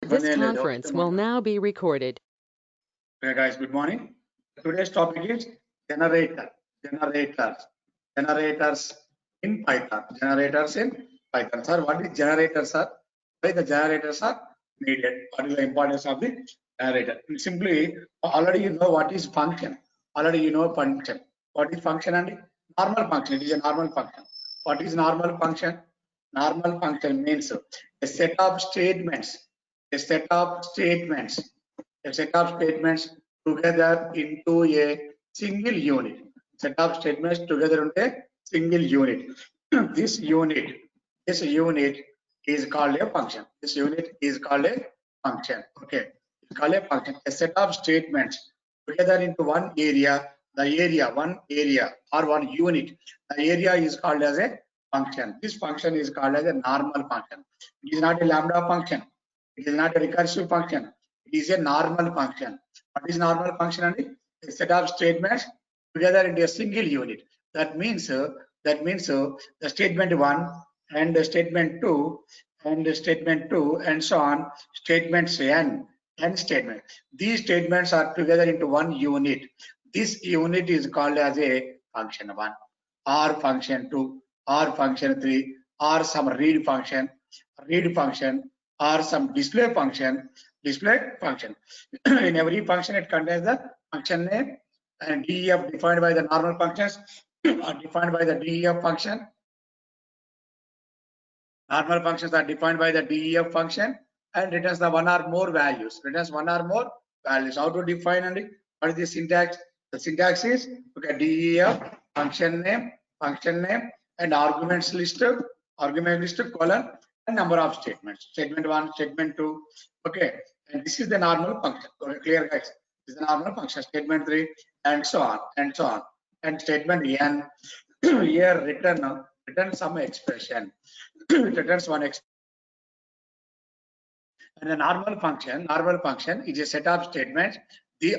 This conference will now be recorded. Okay, guys, good morning. Today's topic is generators in Python. Generators in Python. Sir, what is generators, sir? Why the generators are needed? What is the importance of the generator? Simply, already you know what is function. Already you know function. What is function and normal function? It is a normal function. What is normal function? Normal function means a set of statements. A set of statements. A set of statements together into a single unit. Set of statements together into a single unit. This unit is called a function. This unit is called a function. Okay, it's called a function. A set of statements together into one area. One area or one unit. The area is called as a function. This function is called as a normal function. It is not a lambda function. It is not a recursive function. It is a normal function. What is normal function? And a set of statements together into a single unit. That means the statement 1 and the statement 2 and the statement 2 and so on, statements n statement. These statements are together into one unit. This unit is called as a function 1 or function 2 or function 3 or some read function or some display function. In every function it contains the function name, and DEF defined by the normal functions are defined by the DEF function. Normal functions are defined by the DEF function and returns the one or more values. How to define and what is the syntax? The syntax is okay, DEF function name and argument list colon and number of statements. Statement 1, statement 2. Okay, and this is the normal function. Okay, clear, guys? This is the normal function. Statement 3 and so on. And statement n here return some expression. It returns one expression. And the normal function is a set of statements.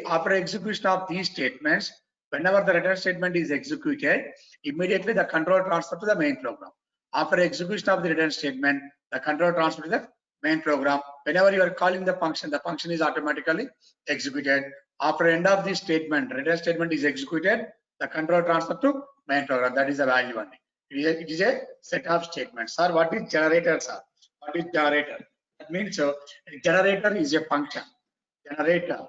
After execution of these statements, whenever the return statement is executed, immediately the control transfer to the main program. After execution of the return statement, the control transfer to the main program. Whenever you are calling the function is automatically executed. After end of this statement, return statement is executed, the control transfer to main program. That is the value only. It is a set of statements. Sir, what is generator, sir? What is generator? That means a generator is a function. Generator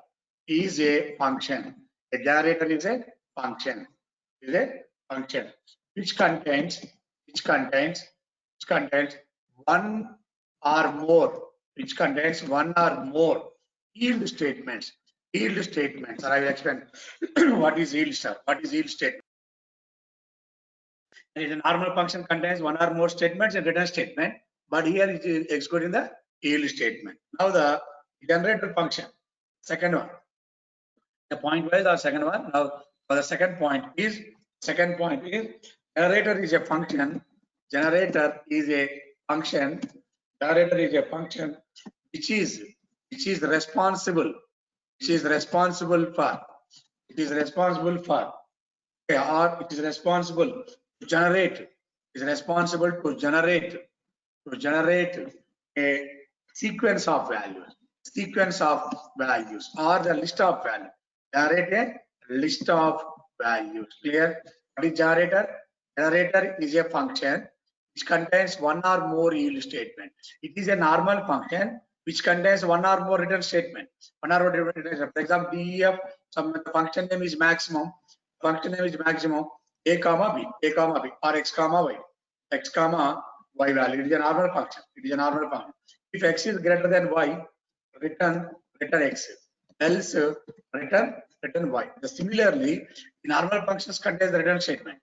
is a function. A generator is a function. Which contains one or more yield statements. And I will explain what is yield, sir. What is yield statement? And a normal function contains one or more statements and return statement, but here it is executing the yield statement. Now the generator function, second one. The point wise or second one. Now the second point is generator is a function. Generator is a function which is responsible for to generate a sequence of values or the list of values. Generate a list of values. Clear? What is generator? Generator is a function which contains one or more yield statement. It is a normal function which contains one or more return statement. For example, DEF, the function name is maximum. A comma B or X comma Y value. It is a normal function. If X is greater than Y, return X. Else return Y. Similarly, the normal functions contains the return statement.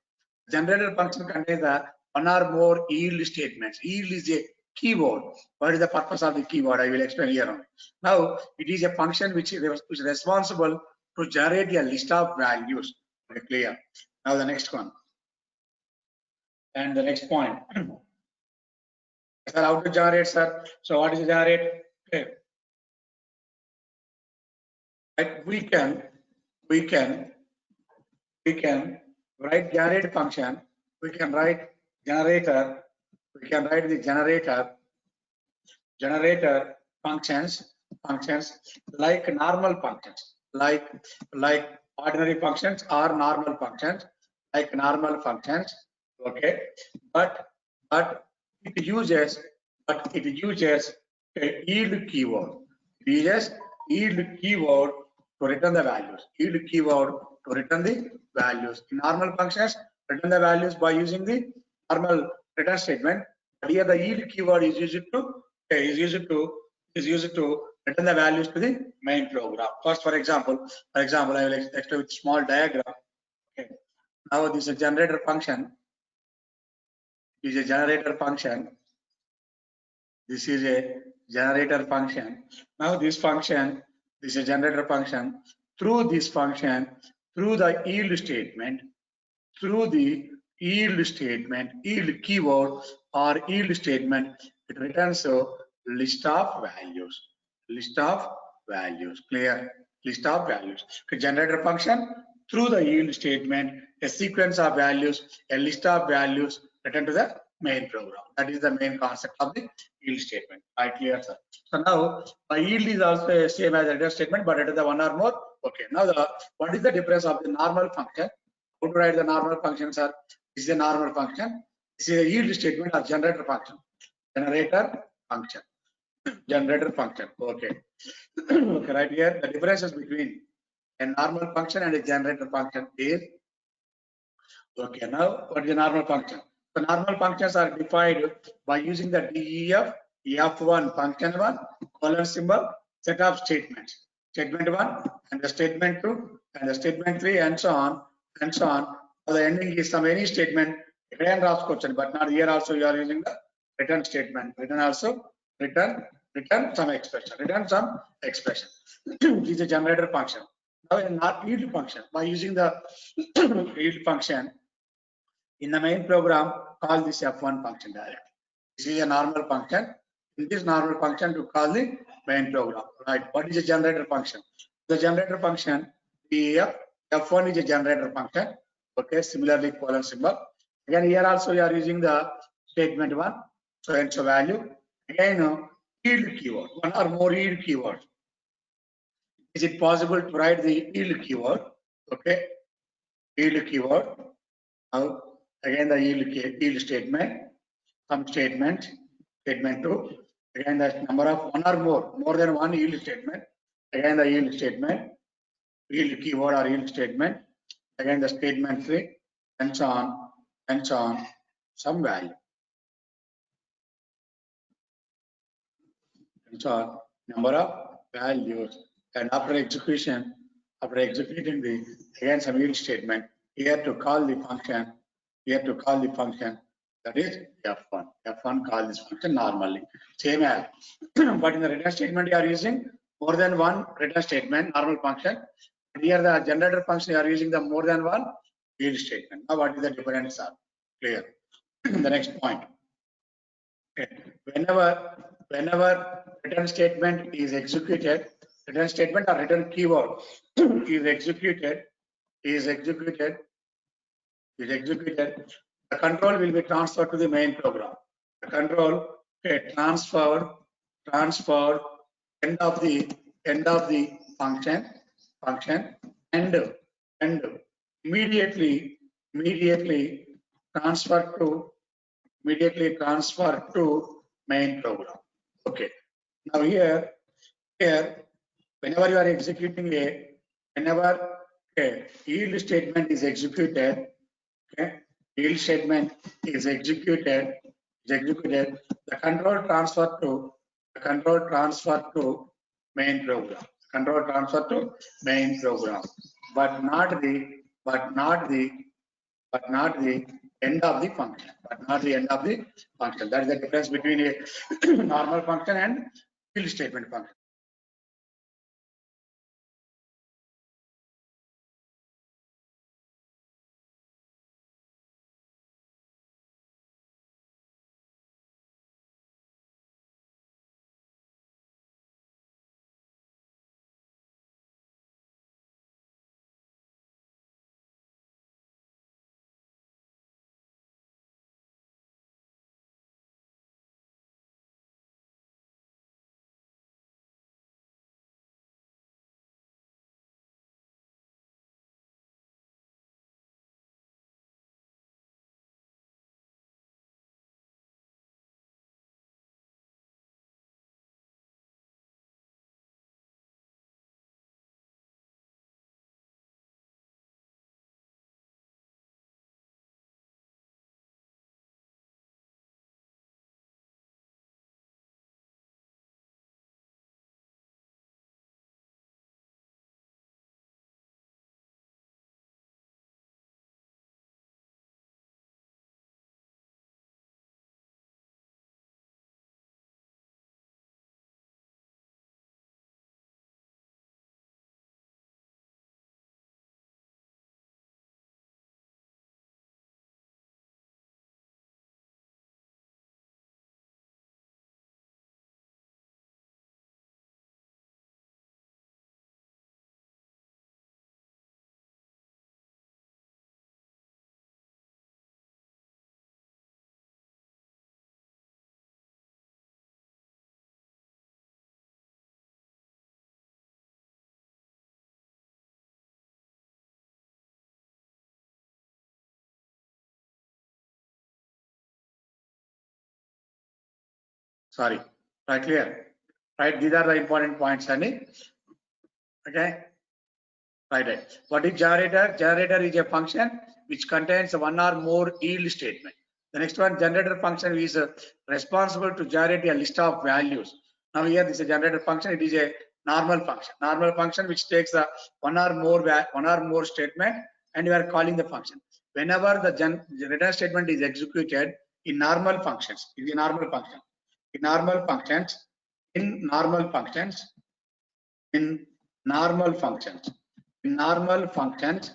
Generator function contains the one or more yield statements. Yield is a keyword. What is the purpose of the keyword? I will explain here only. Now, it is a function which is responsible to generate a list of values. Very clear. Now the next one. And the next point. Sir, how to generate, sir? So what is generate? Okay. Right, we can write generate function. We can write generator. We can write the generator functions like normal functions, like ordinary functions or normal functions, like normal functions. Okay, but but it uses it uses a yield keyword. It uses yield keyword to return the values. Yield keyword to return the values. In normal functions, return the values by using the normal return statement. But here the yield keyword is used to return the values to the main program. First, for example, I will explain with small diagram. Okay. Now this is a generator function. Is a generator function. This is a generator function. Now this function, this is a generator function. Through this function, through the yield statement, through the yield statement, yield keyword or yield statement, it returns a list of values. List of values. Clear? List of values. Okay, generator function through the yield statement, a sequence of values, a list of values return to the main program. That is the main concept of the yield statement. Right, clear, sir? So now my yield is also same as return statement, but it is the one or more. Okay. Now what is the difference of the normal function? How to write the normal function, sir? This is a normal function. This is a yield statement or generator function. Generator function. Generator function. Okay. Okay, right here. The differences between a normal function and a generator function is okay. Now, what is a normal function? The normal functions are defined by using the DEF F1 function 1 colon symbol set of statements. Statement 1 and the statement 2 and the statement 3 and so on and so on. So the ending is some any statement. But not here also you are using the return statement. Return also return some expression. Return some expression. This is a generator function. Now in not yield function by using the yield function. In the main program, call this F1 function directly. This is a normal function. In this normal function, to call the main program. Right? What is a generator function? The generator function, F1 is a generator function. Okay, similarly colon symbol. Again, here also you are using the statement 1. So and so value. Again, yield keyword, one or more yield keywords. Is it possible to write the yield keyword? Okay, yield keyword. Now, again the yield statement, some statement 2. Again the number of one or more than one yield statement. Again the yield statement, yield keyword or yield statement. Again the statement 3, and so on, some value. And so on, number of values. And after executing the again some yield statement, here to call the function, that is F1. F1 call this function normally. Same as, but in the return statement you are using more than one return statement, normal function. Here the generator function you are using the more than one yield statement. Now what is the difference? Clear. The next point. Okay. Whenever return statement is executed, return statement or return keyword is executed, the control will be transferred to the main program. The control transferred end of the function and immediately transfer to main program. Okay. Now here whenever you are executing whenever yield statement is executed, okay, yield statement is executed, the control transfer to main program. But not the end of the function. That is the difference between a normal function and yield statement function. Sorry. Right, clear? Right, these are the important points, Andy. Okay. Right. What is generator? Generator is a function which contains one or more yield statement. The next one, generator function is responsible to generate a list of values. Now here this is a generator function. It is a normal function. Normal function which takes one or more statement, and you are calling the function. Whenever the return statement is executed in normal functions, in the normal function, in normal functions, in normal functions, in normal functions, in normal functions,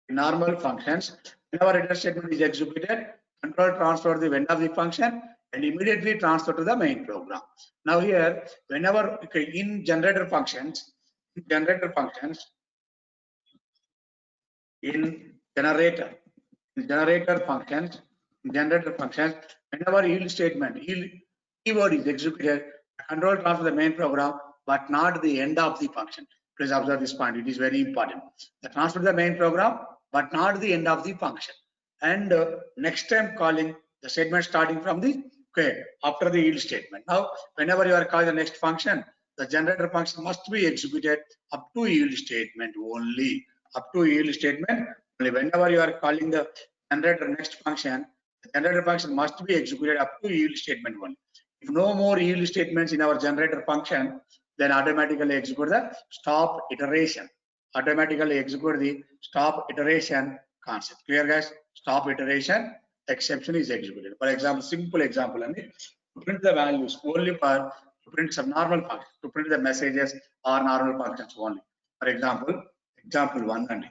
in normal functions, whenever return statement is executed, control transfer the end of the function and immediately transfer to the main program. Now here, whenever in generator functions, in generator functions, in generator functions, whenever yield statement, yield keyword is executed, control transfer the main program, but not the end of the function. Please observe this point. It is very important. The transfer to the main program, but not the end of the function. And next time calling the statement starting from the after the yield statement. Now, whenever you are calling the next function, the generator function must be executed up to yield statement only. Up to yield statement only. Whenever you are calling the generator next function, the generator function must be executed up to yield statement only. If no more yield statements in our generator function, then automatically execute the stop iteration. Automatically execute the stop iteration concept. Clear, guys? Stop iteration exception is executed. For example, simple example, and to print the values only for to print some normal functions, to print the messages or normal functions only. For example one and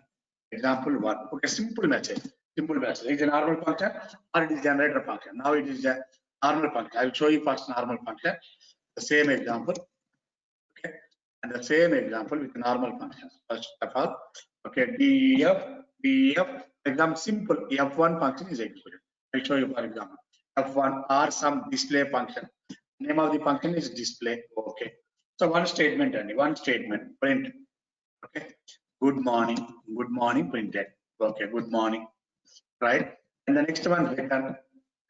example one. Okay, simple message. Simple message. It is a normal function or it is generator function. Now it is a normal function. I will show you first normal function. The same example. Okay, and the same example with normal functions. First of all, okay, def, example simple f1 function is executed. I'll show you for example. F1 or some display function. Name of the function is display. Okay. So one statement only, one statement, print. Okay. Good morning printed. Okay, good morning. Right. And the next one return.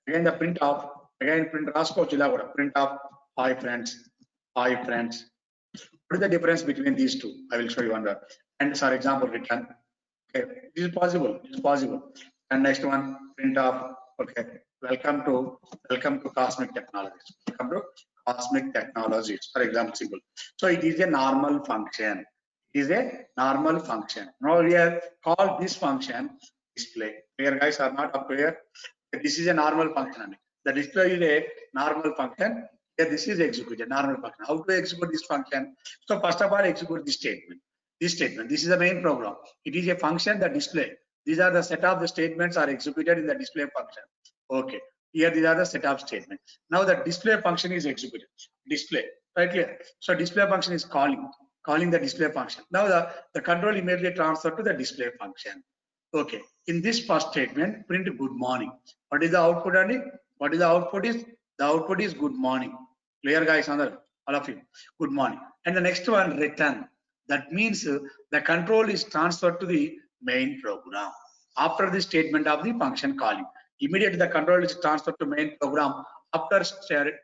Again the print of, again print raskochila, print of hi friends, hi friends. What is the difference between these two? I will show you one. And for example, return. Okay, this is possible. It's possible. And next one, print of. Okay, welcome to Cosmic Technologies. Welcome to Cosmic Technologies. For example, simple. So it is a normal function. It is a normal function. Now here, call this function display. Here, guys, are not up here. This is a normal function. The display is a normal function. Here, this is executed normal function. How to execute this function? So first of all, execute this statement. This statement. This is the main program. It is a function that display. These are the set of the statements are executed in the display function. Okay. Here these are the set of statements. Now the display function is executed. Display. Right here. So display function is calling the display function. Now the control immediately transfer to the display function. Okay. In this first statement, print good morning. What is the output, Andy? What is the output is? The output is good morning. Clear, guys? All of you. Good morning. And the next one, return. That means the control is transferred to the main program after the statement of the function calling. Immediately the control is transferred to main program after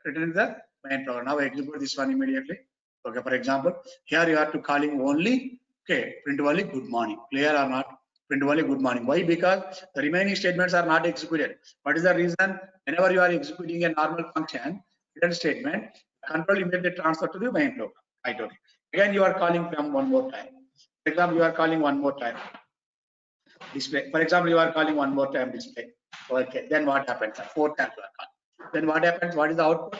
returning the main program. Now execute this one immediately. Okay, for example, here you are to calling only, okay, print only good morning. Clear or not? Print only good morning. Why? Because the remaining statements are not executed. What is the reason? Whenever you are executing a normal function, return statement, control immediately transfer to the main program. Right, okay. Again, you are calling from one more time. For example, you are calling one more time. Display. For example, you are calling one more time display. Okay, then what happens? 4 times you are calling. Then what happens? What is the output?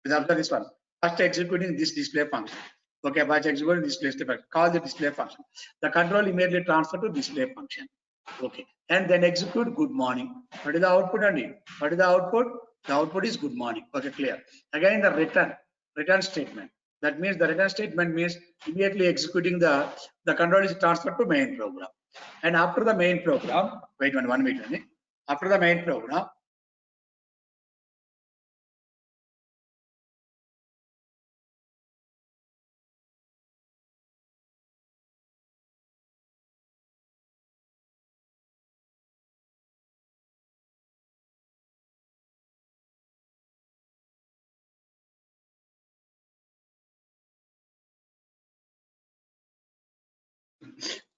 Observe this one. First executing this display function. Okay, by executing this display function, call the display function. The control immediately transfer to display function. Okay, and then execute good morning. What is the output, Andy? What is the output? The output is good morning. Okay, clear. Again, the return statement. That means the return statement means immediately executing the control is transferred to main program. And after the main program, wait 1 minute. After the main program,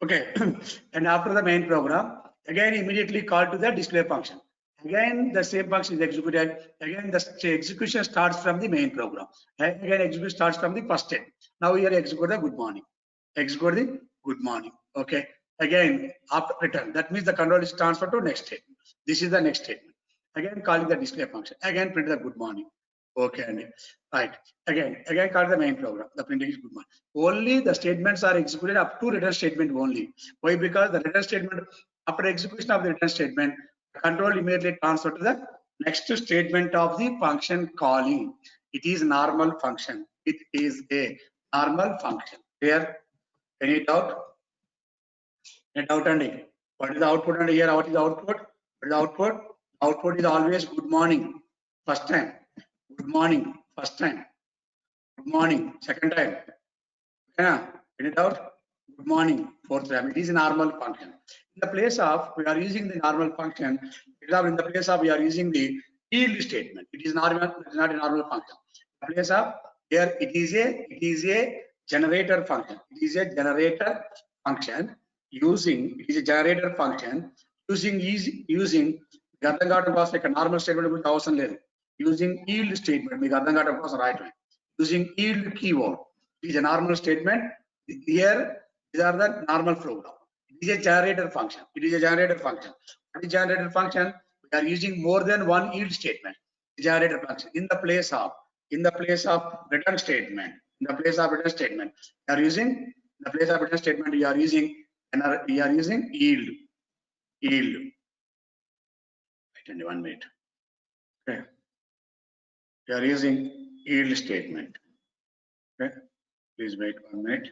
Okay, and after the main program, again immediately call to the display function. Again, the same function is executed. Again, the execution starts from the main program. Again, execution starts from the first step. Now here execute the good morning. Execute the good morning. Okay. Again, after return. That means the control is transferred to next statement. This is the next statement. Again, calling the display function. Again, print the good morning. Okay, and right. Again, call the main program. The printing is good morning. Only the statements are executed up to return statement only. Why? Because the return statement, after execution of the return statement, the control immediately transfer to the next statement of the function calling. It is normal function. It is a normal function. Here, any doubt? Any doubt, Andy? What is the output, and here what is the output? What is the output? Output is always good morning. First time. Good morning. First time. Good morning. Second time. Yeah. Any doubt? Good morning. Fourth time. It is a normal function. In the place of we are using the normal function. In the place of we are using the yield statement. It is normal. It is not a normal function. In the place of here it is a generator function. It is a generator function using it is a generator function using అర్థం కావడం కోసం ఇక్కడ normal statement గురించి అవసరం లేదు using yield statement మీకు అర్థం కావడం కోసం రాయటం using yield keyword. It is a normal statement. Here, these are the normal program. It is a generator function. It is a generator function. What is generator function? We are using more than one yield statement. Generator function in the place of return statement. In the place of return statement, we are using in the place of return statement. We are using yield. Wait 1 minute. Okay. We are using yield statement. Okay, please wait 1 minute.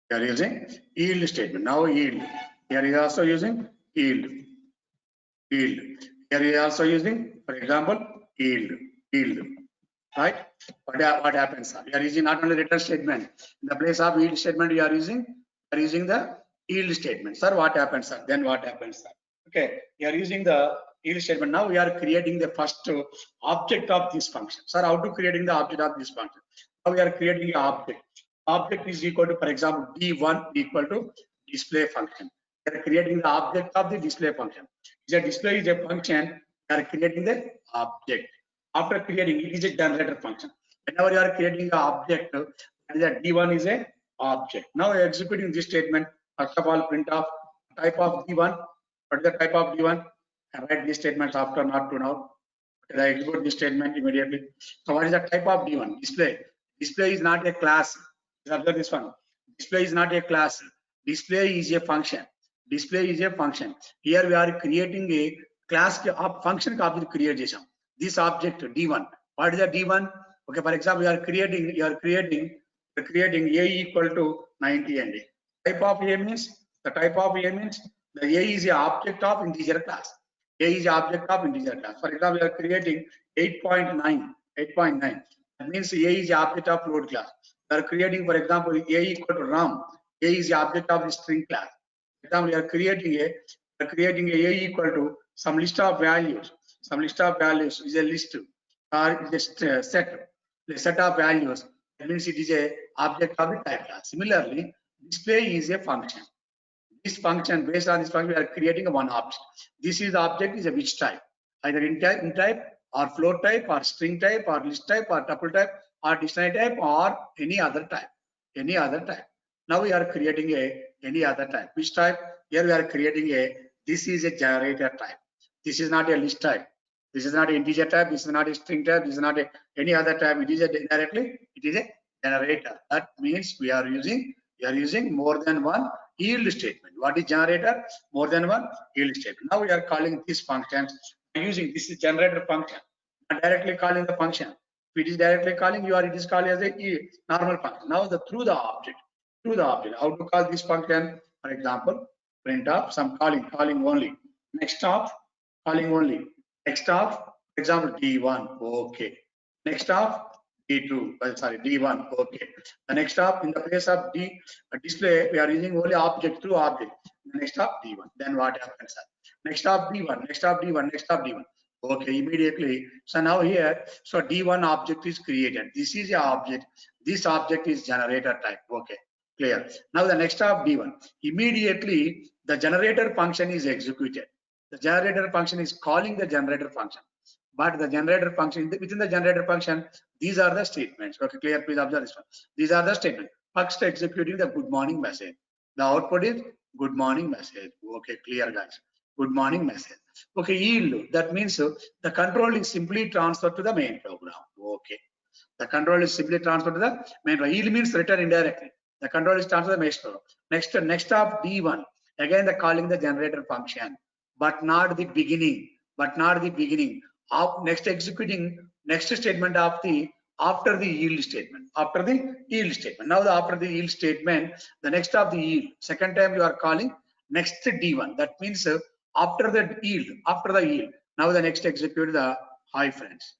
We are using yield statement. Now yield. Here is also using yield. Here is also using, for example, yield. Right? What happens? We are using not only return statement. In the place of yield statement, we are using the yield statement. Sir, what happens, sir? Then what happens, sir? Okay, we are using the yield statement. Now we are creating the first object of this function. Sir, how to creating the object of this function? Now we are creating an object. Object is equal to, for example, d1 equal to display function. We are creating the object of the display function. The display is a function. We are creating the object. After creating, it is a generator function. Whenever you are creating the object, that d1 is a object. Now we are executing this statement. First of all, print of type of d1. What is the type of d1? And write these statements after, not to now. I execute this statement immediately. So what is the type of d1? Display. Display is not a class. Observe this one. Display is not a class. Display is a function. Display is a function. Here we are creating a class function object create chesam. This object d1. What is the d1? Okay, for example, you are creating a equal to 90 and a. Type of a means the type of a means the a is a object of integer class. A is object of integer class. For example, we are creating 8.9. That means A is the object of float class. We are creating, for example, A equal to RAM. A is the object of the string class. For example, we are creating a equal to some list of values. Some list of values is a list or just set of values. That means it is a object of the type class. Similarly, display is a function. This function, based on this function, we are creating one object. This is the object is a which type, either int type or float type or string type or list type or tuple type or dictionary type or any other type. Now we are creating any other type. Which type? Here we are creating this is a generator type. This is not a list type. This is not an integer type. This is not a string type. This is not any other type. It is a generator. That means we are using more than one yield statement. What is generator? More than one yield statement. Now we are calling this function using this is generator function. Not directly calling the function. If it is directly calling, it is called as a normal function. Now through the object. How to call this function? For example, print of some calling only. Next of calling only. Next of, for example, d1. Okay. Next of d2. D1. Okay. The next of in the place of display, we are using only object through object. The next of d1. Then what happens? Next of d1. Okay, immediately. So now here, d1 object is created. This is a object. This object is generator type. Okay. Clear. Now the next of D1. Immediately the generator function is executed. The generator function is calling the generator function. But the generator function, within the generator function, these are the statements. Okay, clear, please observe this one. These are the statements. First executing the good morning message. The output is good morning message. Okay, clear guys. Good morning message. Okay, yield. That means the control is simply transferred to the main program. Okay. The control is simply transferred to the main program. Yield means return indirectly. The control is transferred to the main program. Next of D1. Again, the calling the generator function, but not the beginning. But not the beginning. Next executing next statement of the after the yield statement. After the yield statement. Now after the yield statement, the next of the yield. Second time you are calling next D1. That means after the yield. After the yield. Now the next execute the hi friends.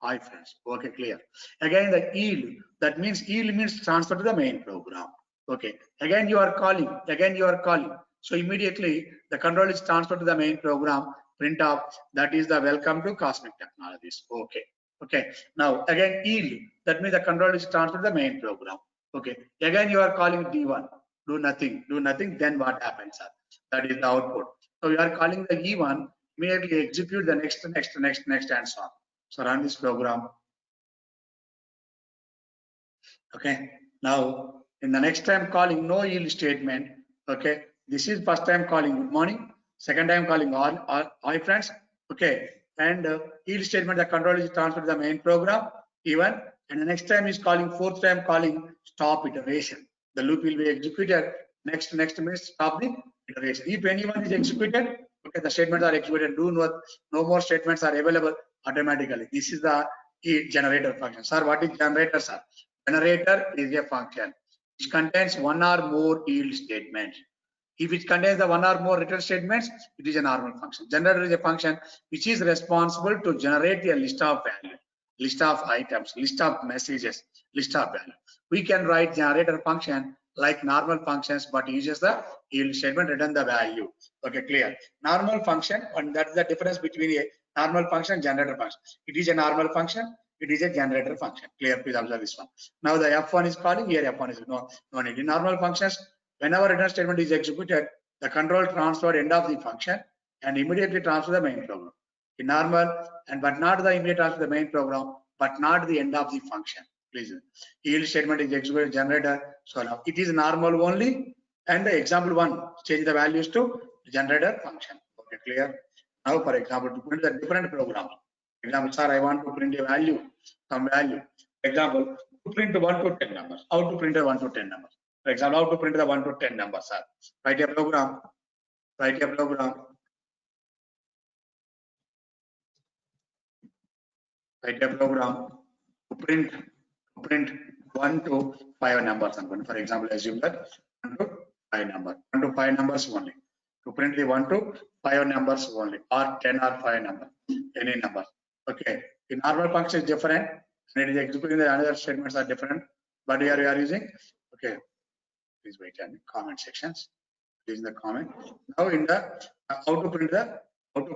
Hi friends. Okay, clear. Again the yield. That means yield means transfer to the main program. Okay. Again you are calling. Again you are calling. So immediately the control is transferred to the main program. Print off, that is the welcome to Cosmic Technologies. Okay. Okay. Now again yield. That means the control is transferred to the main program. Okay. Again you are calling D1. Do nothing. Do nothing. Then what happens, sir? That is the output. So you are calling the E1. Immediately execute the next and so on. So run this program. Okay. Now in the next time calling no yield statement. Okay. This is first time calling good morning. Second time calling all hi friends. Okay. And yield statement, the control is transferred to the main program even. And the next time is calling, fourth time calling stop iteration. The loop will be executed. Next means stop the iteration. If anyone is executed, okay, the statements are executed. Do not, no more statements are available automatically. This is the generator function. Sir, what is generator, sir? Generator is a function which contains one or more yield statements. If it contains the one or more return statements, it is a normal function. Generator is a function which is responsible to generate a list of values, list of items, list of messages, list of value. We can write generator function like normal functions, but uses the yield statement, return the value. Okay, clear. Normal function, and that's the difference between a normal function and generator function. It is a normal function. It is a generator function. Clear, please observe this one. Now the F1 is calling, here F1 is no need. In normal functions, whenever return statement is executed, the control transfer end of the function and immediately transfer the main program. In normal, and but not the immediate transfer the main program, but not the end of the function. Please, yield statement is executed generator. So now it is normal only, and the example one change the values to generator function. Okay, clear. Now, for example, to print the different program. Example, sir, I want to print a value, some value. Example, to print 1 to 10 numbers. How to print a 1 to 10 numbers? For example, how to print the 1 to 10 numbers, sir? Write a program. Write a program. Write a program to print 1 to 5 numbers. For example, assume that 1 to 5 numbers. 1 to 5 numbers only. To print the 1 to 5 numbers only, or 10 or 5 numbers, any number. Okay. The normal function is different, and it is executing the other statements are different. But here we are using. Okay. Please wait in the comment sections. Please in the comment. Now in the how to print the 1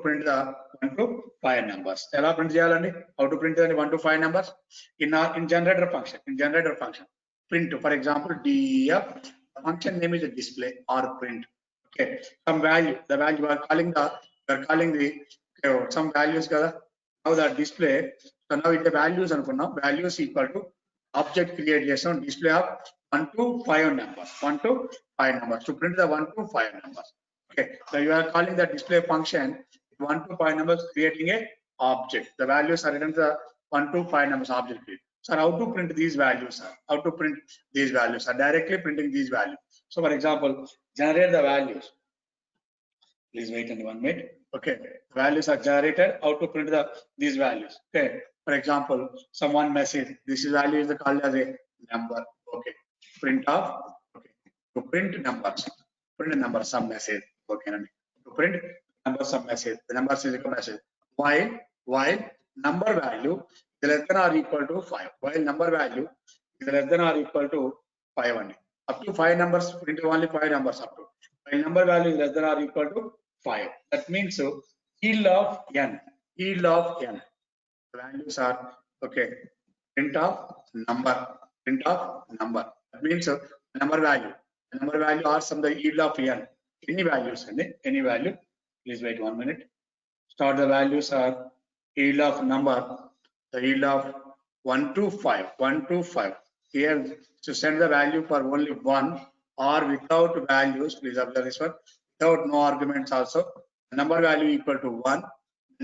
to 5 numbers. Ela print cheyalandi. How to print the 1 to 5 numbers in generator function. In generator function, print for example def. The function name is a display or print. Okay, some value. The value we are calling the okay, some values. Now the display. So now it the values and now values equal to object creation display of 1 to 5 numbers. 1 to 5 numbers. To print the 1 to 5 numbers. Okay, so you are calling the display function 1 to 5 numbers, creating a object. The values are written the 1 to 5 numbers object. So how to print these values, sir? How to print these values? Are directly printing these values. So for example, generate the values. Please wait in 1 minute. Okay, values are generated. How to print these values? Okay, for example, someone message. This is value is called as a number. Okay, print of. Okay, to print numbers. Print a number some message. Okay, to print number some message. The number is a message. While number value is less than or equal to 5. While number value is less than or equal to 5 only. Up to 5 numbers, print only 5 numbers up to. While number value is less than or equal to 5. That means yield of n. Yield of n. The values are okay. Print of number. Print of number. That means the number value. The number value are some the yield of n. Any values, any value. Please wait 1 minute. Start the values are yield of number, the yield of 1 to 5, 1 to 5. Here to send the value for only 1 or without values, please observe this one, without no arguments also. The number value equal to 1,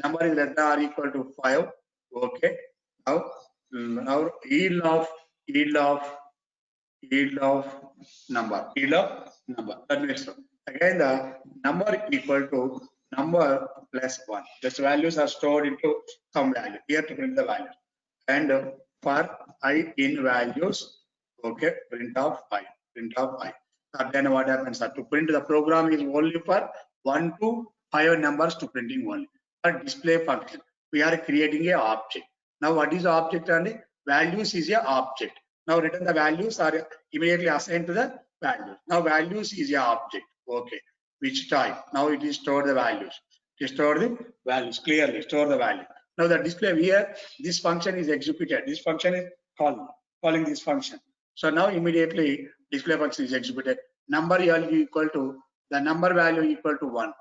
number is less than or equal to 5. Okay. Now yield of number, that means again the number equal to number plus 1. These values are stored into some value. Here to print the value, and for I in values, okay, print of I. Then what happens, to print the program is only for 1 to 5 numbers to printing only. For display function, we are creating a object. Now what is the object? And values is a object. Now written the values are immediately assigned to the values. Now values is a object. Okay. Which type? Now it is store the values. To store the values, clearly store the value. Now the display here, this function is executed. This function is calling this function. So now immediately display function is executed. Number value equal to the number value equal to 1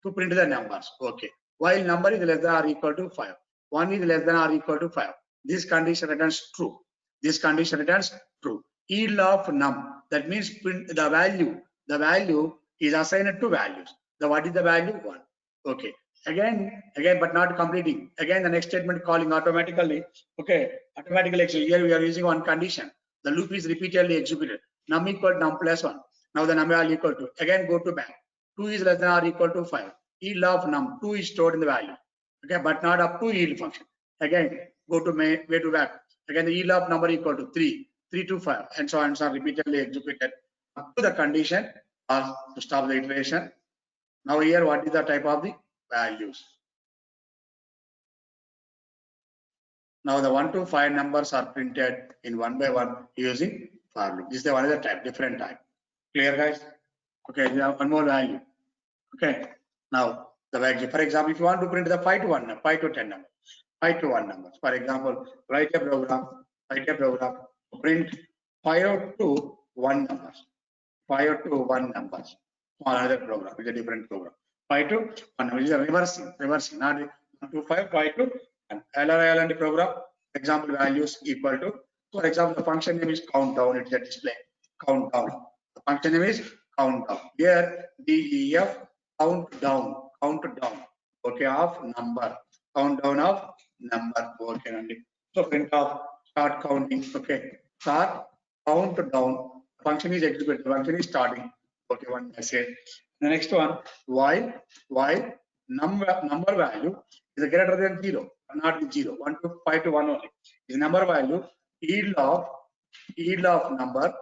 to print the numbers. Okay. While number is less than or equal to 5. 1 is less than or equal to 5. This condition returns true. This condition returns true. Yield of num, that means print the value. The value is assigned to values. What is the value? 1. Okay. Again, but not completing. Again, the next statement calling automatically. Okay. Automatically, here we are using one condition. The loop is repeatedly executed. Num equal to num plus 1. Now the number value equal to. Again, go to back. 2 is less than or equal to 5. Yield of num, 2 is stored in the value. Okay, but not up to yield function. Again, go to way to back. Again, the yield of number equal to 3 to 5, and so on and so on, repeatedly executed up to the condition or to stop the iteration. Now here, what is the type of the values? Now the 1 to 5 numbers are printed in 1 by 1 using for loop. This is the another type, different type. Clear, guys? Okay, we have one more value. Okay, now the value. For example, if you want to print the 5 to 1 number, 5 to 10 numbers, 5 to 1 numbers. For example, write a program to print 5 to 1 numbers. 5 to 1 numbers. Another program is a different program. 5 to 1 number is a reversing, not 1 to 5, 5 to 1. LRL program. Example values equal to. For example, the function name is countdown. It's a display countdown. The function name is countdown. Here DEF countdown. Okay, of number. Countdown of number. Okay, so print of start counting. Okay, start countdown. Function is executed. Function is starting. Okay, one I said. The next one, while number value is greater than 0, not 0. 1 to 5 to 1 only. Is number value yield of number.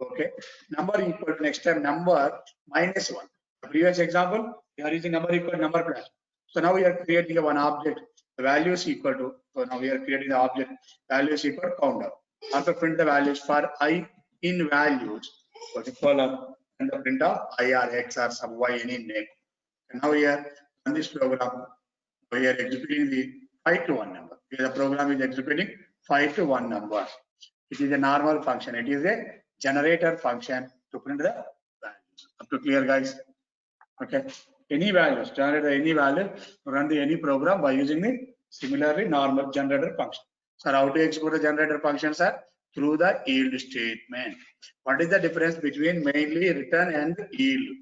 Okay, number equal to next time number minus 1. The previous example, we are using number equal to number plus. So now we are creating one object. The value is equal to. So now we are creating the object. Value is equal to counter. Also print the values for I in values. Okay, column and the print of I or X or some Y any name. And now here on this program, we are executing the 5 to 1 number. Here the program is executing 5 to 1 number. It is a normal function. It is a generator function to print the values. Up to clear, guys? Okay. Any values, generate any value, run the any program by using the similarly normal generator function. So how to execute the generator functions are through the yield statement. What is the difference between mainly return and yield?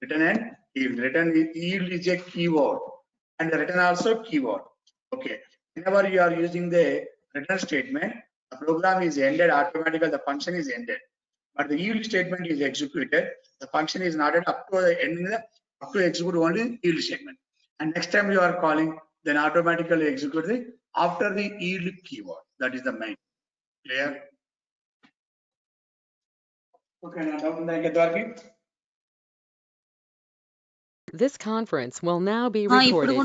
Return and yield. Yield is a keyword and the return also keyword. Okay. Whenever you are using the return statement, the program is ended automatically. The function is ended, but the yield statement is executed. The function is not up to the ending. Up to execute only yield statement, and next time you are calling, then automatically execute the after the yield keyword. That is the main. Clear? Okay, now This conference will now be recorded.